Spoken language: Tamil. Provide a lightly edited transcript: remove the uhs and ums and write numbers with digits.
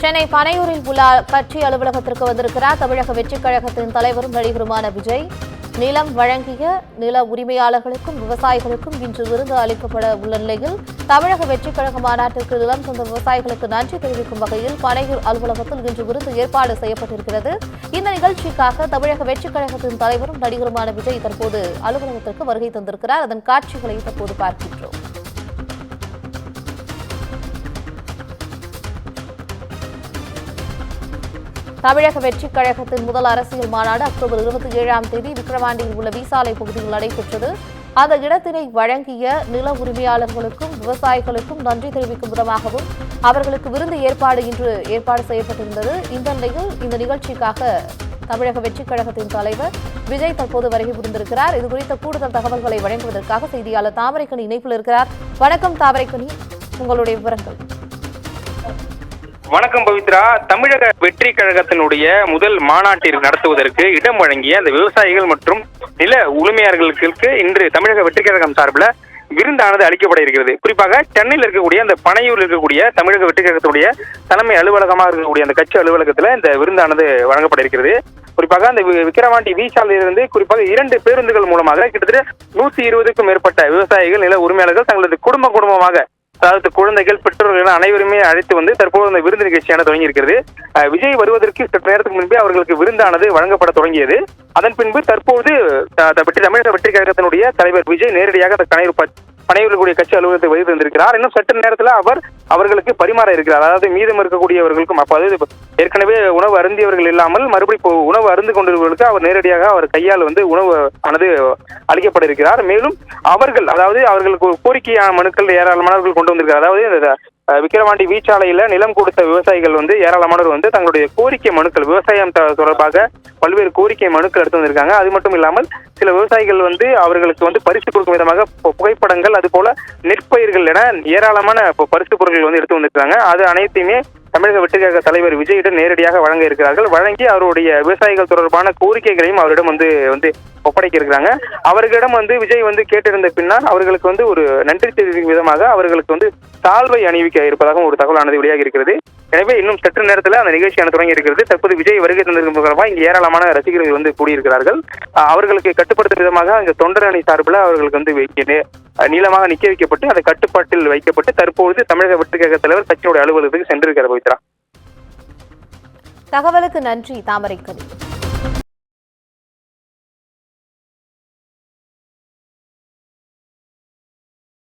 சென்னை பனையூரில் உள்ள கட்சி அலுவலகத்திற்கு வந்திருக்கிறார் தமிழக வெற்றிக் கழகத்தின் தலைவரும் நடிகருமான விஜய். நிலம் வழங்கிய நில உரிமையாளர்களுக்கும் விவசாயிகளுக்கும் இன்று விருது அளிக்கப்பட உள்ள நிலையில் தமிழக வெற்றிக் கழக மாநாட்டிற்கு நிலம் தந்த விவசாயிகளுக்கு நன்றி தெரிவிக்கும் வகையில் பனையூர் அலுவலகத்தில் இன்று விருது ஏற்பாடு செய்யப்பட்டிருக்கிறது. இந்த நிகழ்ச்சிக்காக தமிழக வெற்றிக் கழகத்தின் தலைவரும் நடிகருமான விஜய் தற்போது அலுவலகத்திற்கு வருகை தந்திருக்கிறார். அதன் காட்சிகளை தற்போது பார்க்கின்றோம். தமிழக வெற்றிக் கழகத்தின் முதல் அரசியல் மாநாடு அக்டோபர் 27ஆம் தேதி விக்கிரவாண்டியில் உள்ள வீசாலை பகுதியில் நடைபெற்றது. அந்த இடத்தினை வழங்கிய நில உரிமையாளர்களுக்கும் விவசாயிகளுக்கும் நன்றி தெரிவிக்கும் விதமாகவும் அவர்களுக்கு விருந்து இன்று ஏற்பாடு செய்யப்பட்டிருந்தது. இந்த நிலையில் இந்த நிகழ்ச்சிக்காக தமிழக வெற்றிக் கழகத்தின் தலைவர் விஜய் தற்போது வருகை புரிந்திருக்கிறார். இதுகுறித்த கூடுதல் தகவல்களை வழங்குவதற்காக செய்தியாளர் தாமரைக்கனி இணைப்பில் இருக்கிறார். வணக்கம் தாமரைக்கனி, உங்களுடைய விவரங்கள். வணக்கம் பவித்ரா. தமிழக வெற்றி கழகத்தினுடைய முதல் மாநாட்டில் நடத்துவதற்கு இடம் வழங்கிய அந்த விவசாயிகள் மற்றும் நில உரிமையாளர்களுக்கு இன்று தமிழக வெற்றி கழகம் சார்பில் விருந்தானது அளிக்கப்பட இருக்கிறது. குறிப்பாக சென்னையில் இருக்கக்கூடிய அந்த பனையூரில் இருக்கக்கூடிய தமிழக வெற்றி கழகத்துடைய தலைமை அலுவலகமாக இருக்கக்கூடிய அந்த கட்சி அலுவலகத்தில் இந்த விருந்தானது வழங்கப்பட இருக்கிறது. குறிப்பாக அந்த விக்கிரவாண்டி வீசாலையிலிருந்து குறிப்பாக 2 பேருந்துகள் மூலமாக கிட்டத்தட்ட 120க்கும் மேற்பட்ட விவசாயிகள் நில உரிமையாளர்கள் தங்களது குடும்பமாக, அதாவது குழந்தைகள், பெற்றோர்கள் அனைவருமே அழைத்து வந்து தற்போது அந்த விருந்து நிகழ்ச்சியான தொடங்கி இருக்கிறது. விஜய் வருவதற்கு சற்று நேரத்துக்கு முன்பே அவர்களுக்கு விருந்தானது வழங்கப்பட தொடங்கியது. அதன் பின்பு தற்போது தமிழக வெற்றி கழகத்தினுடைய தலைவர் விஜய் நேரடியாக பனையூரில் கூடிய கட்சி அலுவலகத்தை வருகை தந்திருக்கிறார். இன்னும் சற்று நேரத்தில் அவர்களுக்கு பரிமாற இருக்கிறார். அதாவது மீதம் இருக்கக்கூடியவர்களுக்கும், அதாவது ஏற்கனவே உணவு அருந்தியவர்கள் இல்லாமல் மறுபடியும் உணவு அருந்து கொண்டிருப்பவர்களுக்கு அவர் நேரடியாக அவர் கையால் வந்து உணவு ஆனது அளிக்கப்பட இருக்கிறார். மேலும் அவர்களுக்கு கோரிக்கையான மனுக்கள் ஏராளமானவர்கள் கொண்டு வந்திருக்கிறார். அதாவது விக்கிரவாண்டி வீச்சாலையில நிலம் கொடுத்த விவசாயிகள் வந்து ஏராளமானவர் வந்து தங்களுடைய கோரிக்கை மனுக்கள், விவசாயம் தொடர்பாக பல்வேறு கோரிக்கை மனுக்கள் எடுத்து வந்திருக்காங்க. அது மட்டும் இல்லாமல் சில விவசாயிகள் வந்து அவர்களுக்கு வந்து பரிசு கொடுக்கும் விதமாக புகைப்படங்கள், அது போல நெற்பயிர்கள் என ஏராளமான பரிசு பொருட்கள் வந்து எடுத்து வந்திருக்காங்க. அது அனைத்தையுமே தமிழக வெற்றி கழக தலைவர் விஜயிடம் நேரடியாக வழங்க இருக்கிறார்கள். வழங்கி அவருடைய விவசாயிகள் தொடர்பான கோரிக்கைகளையும் அவரிடம் வந்து ஒப்படைக்க இருக்கிறாங்க. அவர்களிடம் வந்து விஜய் வந்து கேட்டிருந்த பின்னால் அவர்களுக்கு வந்து ஒரு நன்றி தெரிவிக்கும் விதமாக அவர்களுக்கு வந்து சால்வை அணிவிக்க இருப்பதாக ஒரு தகவலானது வெளியாக இருக்கிறது. எனவே இன்னும் சற்று நேரத்தில் அந்த நிகழ்ச்சியான தொடங்கி இருக்கிறது. தற்போது விஜய் வருகை தந்திருக்கும் இங்கு ஏராளமான ரசிகர்கள் வந்து கூடியிருக்கிறார்கள். அவர்களுக்கு கட்டுப்படுத்தும் விதமாக அங்கு தொண்டர் அணி சார்பில் அவர்களுக்கு வந்து நீளமாக நிக்க வைக்கப்பட்டு அதை கட்டுப்பாட்டில் வைக்கப்பட்டு தற்போது தமிழக வெற்றி கழக தலைவர் கட்சியுடைய அலுவலகத்துக்கு சென்றிருக்கிறார். பவித்ரா, தகவலுக்கு நன்றி தாமரைக்கனி.